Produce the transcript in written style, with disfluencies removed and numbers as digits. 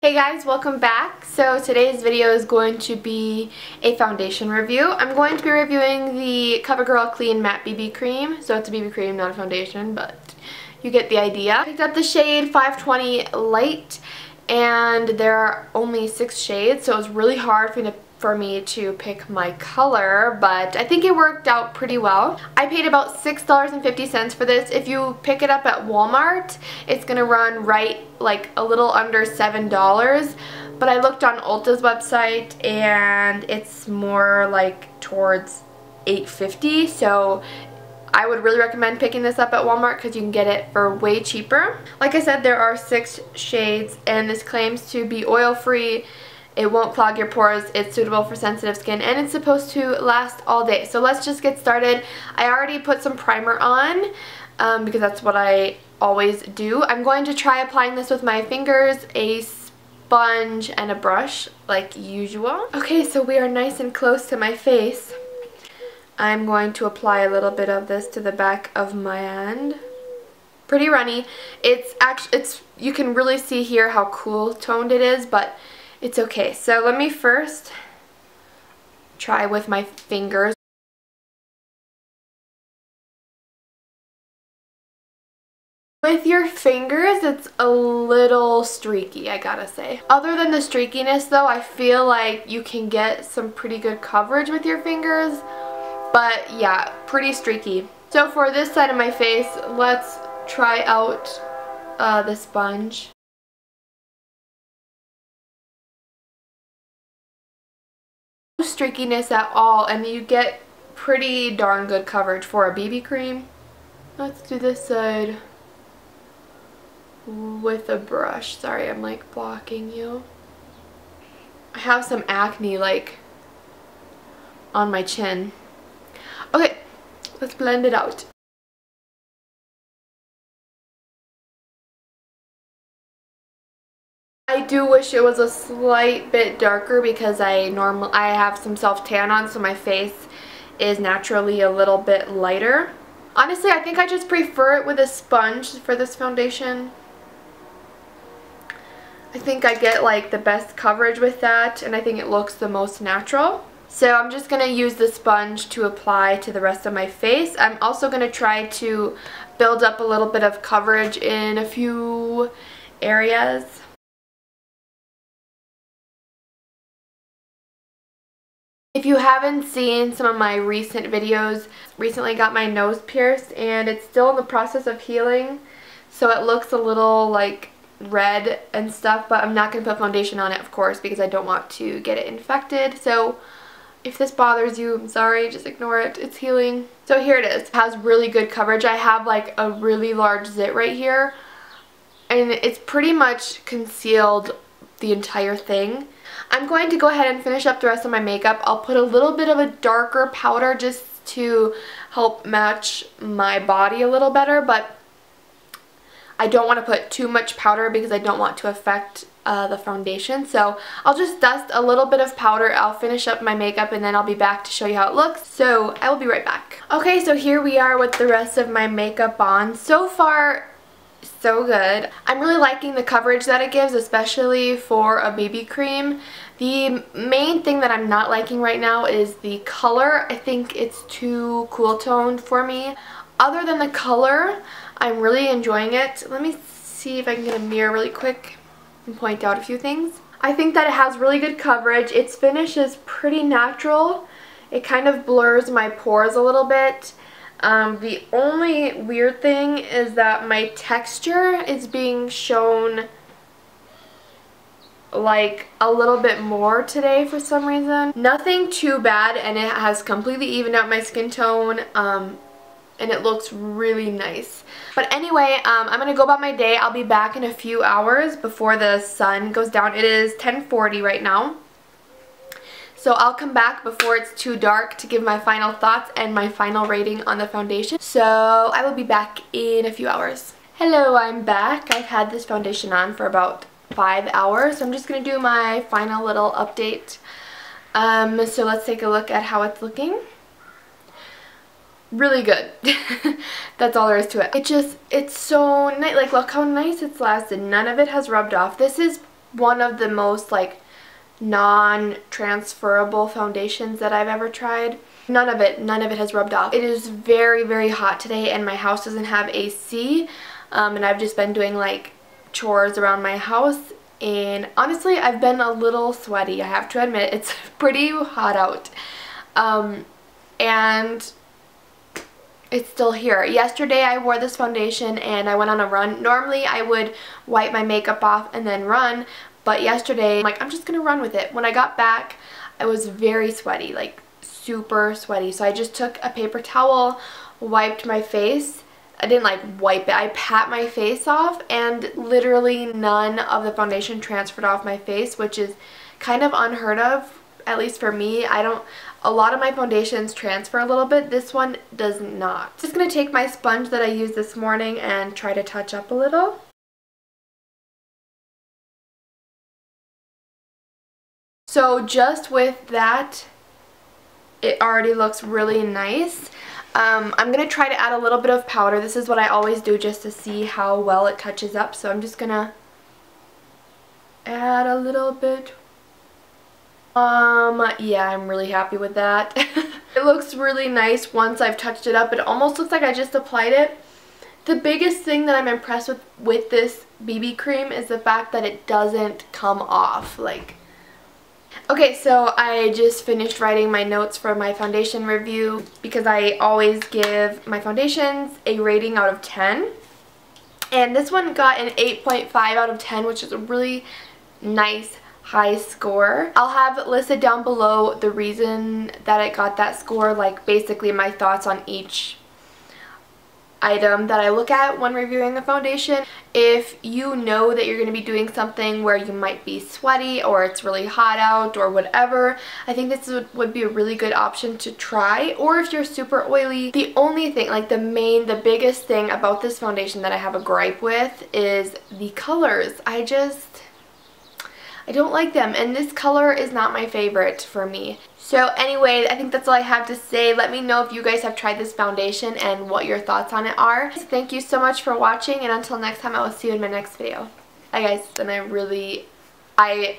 Hey guys, welcome back. So today's video is going to be a foundation review. I'm going to be reviewing the Covergirl Clean Matte BB Cream. So it's a BB cream, not a foundation, but you get the idea. I picked up the shade 520 Light, and there are only 6 shades, so it was really hard for me to pick my color, but I think it worked out pretty well. I paid about $6.50 for this. If you pick it up at Walmart, it's gonna run right like a little under $7, but I looked on Ulta's website and it's more like towards $8.50, so I would really recommend picking this up at Walmart because you can get it for way cheaper. Like I said, there are 6 shades and this claims to be oil-free. It won't clog your pores, it's suitable for sensitive skin, and it's supposed to last all day. So let's just get started. I already put some primer on because that's what I always do. I'm going to try applying this with my fingers, a sponge, and a brush like usual. Okay, so we are nice and close to my face. I'm going to apply a little bit of this to the back of my hand. Pretty runny. You can really see here how cool toned it is, but it's okay. So let me first try with my fingers. With your fingers, it's a little streaky, I gotta say. Other than the streakiness though, I feel like you can get some pretty good coverage with your fingers. But yeah, pretty streaky. So for this side of my face, let's try out the sponge. No streakiness at all, and you get pretty darn good coverage for a BB cream. Let's do this side with a brush. Sorry, I'm like blocking you. I have some acne like on my chin. Okay, let's blend it out. I do wish it was a slight bit darker because I have some self-tan on, so my face is naturally a little bit lighter. Honestly, I think I just prefer it with a sponge for this foundation. I think I get like the best coverage with that, and I think it looks the most natural. So I'm just going to use the sponge to apply to the rest of my face. I'm also going to try to build up a little bit of coverage in a few areas. If you haven't seen some of my recent videos, recently got my nose pierced and it's still in the process of healing. So it looks a little like red and stuff, but I'm not going to put foundation on it, of course, because I don't want to get it infected. So if this bothers you, I'm sorry, just ignore it. It's healing. So here it is. It has really good coverage. I have like a really large zit right here, and it's pretty much concealed the entire thing. I'm going to go ahead and finish up the rest of my makeup. I'll put a little bit of a darker powder just to help match my body a little better, but I don't want to put too much powder because I don't want to affect the foundation. So I'll just dust a little bit of powder. I'll finish up my makeup and then I'll be back to show you how it looks. So I will be right back. Okay, so here we are with the rest of my makeup on. So far, so good. I'm really liking the coverage that it gives, especially for a BB cream. The main thing that I'm not liking right now is the color. I think it's too cool toned for me. Other than the color, I'm really enjoying it. Let me see if I can get a mirror really quick and point out a few things. I think that it has really good coverage. Its finish is pretty natural. It kind of blurs my pores a little bit. The only weird thing is that my texture is being shown like a little bit more today for some reason. Nothing too bad, and it has completely evened out my skin tone. And it looks really nice. But anyway, I'm going to go about my day. I'll be back in a few hours before the sun goes down. It is 10:40 right now. So I'll come back before it's too dark to give my final thoughts and my final rating on the foundation. So I will be back in a few hours. Hello, I'm back. I've had this foundation on for about 5 hours. So I'm just going to do my final little update. So let's take a look at how it's looking. Really good. That's all there is to it. It's so nice. Like, look how nice it's lasted. None of it has rubbed off. This is one of the most like non-transferable foundations that I've ever tried. None of it has rubbed off. It is very, very hot today and my house doesn't have AC, and I've just been doing like chores around my house, and honestly I've been a little sweaty, I have to admit. It's pretty hot out, and it's still here. Yesterday I wore this foundation and I went on a run. Normally I would wipe my makeup off and then run, but yesterday I'm like, I'm just gonna run with it. When I got back I was very sweaty, like super sweaty, so I just took a paper towel, wiped my face. I didn't like wipe it, I pat my face off, and literally none of the foundation transferred off my face, which is kind of unheard of, at least for me. A lot of my foundations transfer a little bit, this one does not. Just gonna take my sponge that I used this morning and try to touch up a little. So just with that, it already looks really nice. I'm going to try to add a little bit of powder. This is what I always do just to see how well it touches up. So I'm just going to add a little bit. Yeah, I'm really happy with that. It looks really nice once I've touched it up. It almost looks like I just applied it. The biggest thing that I'm impressed with this BB cream is the fact that it doesn't come off. Okay, so I just finished writing my notes for my foundation review because I always give my foundations a rating out of 10. And this one got an 8.5 out of 10, which is a really nice high score. I'll have listed down below the reason that it got that score, like basically my thoughts on each item that I look at when reviewing a foundation. If you know that you're going to be doing something where you might be sweaty or it's really hot out or whatever, I think this would be a really good option to try. Or if you're super oily, the only thing, like the biggest thing about this foundation that I have a gripe with is the colors. I don't like them, and this color is not my favorite for me. So anyway, I think that's all I have to say. Let me know if you guys have tried this foundation and what your thoughts on it are. Thank you so much for watching, and until next time, I will see you in my next video. Bye guys, and I